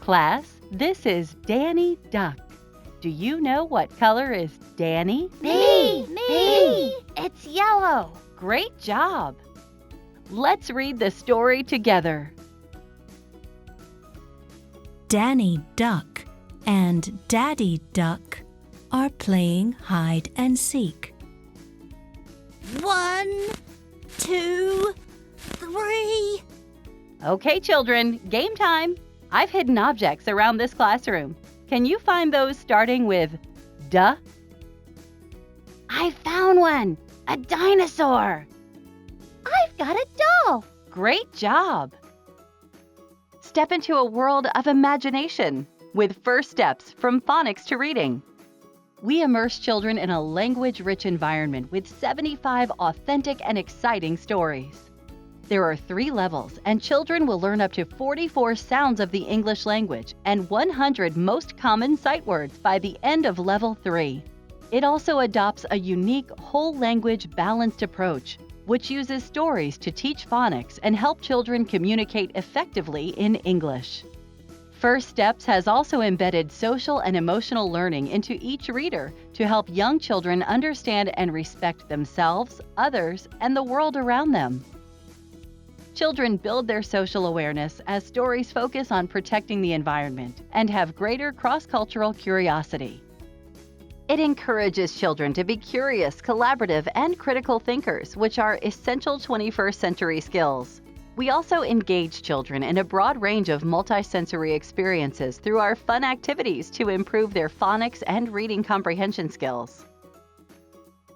Class, this is Danny Duck. Do you know what color is Danny? Me! It's yellow. Great job! Let's read the story together. Danny Duck and Daddy Duck are playing hide and seek. 1, 2, 3. Okay, children, game time. I've hidden objects around this classroom. Can you find those starting with duh? I found one. A dinosaur. I've got a doll. Great job! Step into a world of imagination with First Steps From Phonics to Reading. We immerse children in a language-rich environment with 75 authentic and exciting stories. There are 3 levels, and children will learn up to 44 sounds of the English language and 100 most common sight words by the end of Level 3. It also adopts a unique whole-language balanced approach, which uses stories to teach phonics and help children communicate effectively in English. First Steps has also embedded social and emotional learning into each reader to help young children understand and respect themselves, others, and the world around them. Children build their social awareness as stories focus on protecting the environment and have greater cross-cultural curiosity. It encourages children to be curious, collaborative, and critical thinkers, which are essential 21st century skills. We also engage children in a broad range of multisensory experiences through our fun activities to improve their phonics and reading comprehension skills.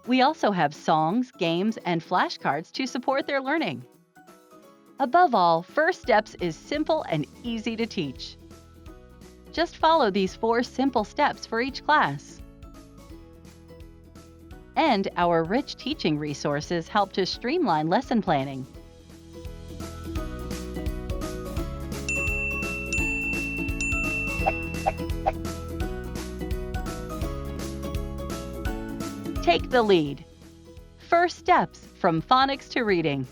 We also have songs, games, and flashcards to support their learning. Above all, First Steps is simple and easy to teach. Just follow these 4 simple steps for each class. And our rich teaching resources help to streamline lesson planning. Take the lead. First Steps From Phonics to Reading.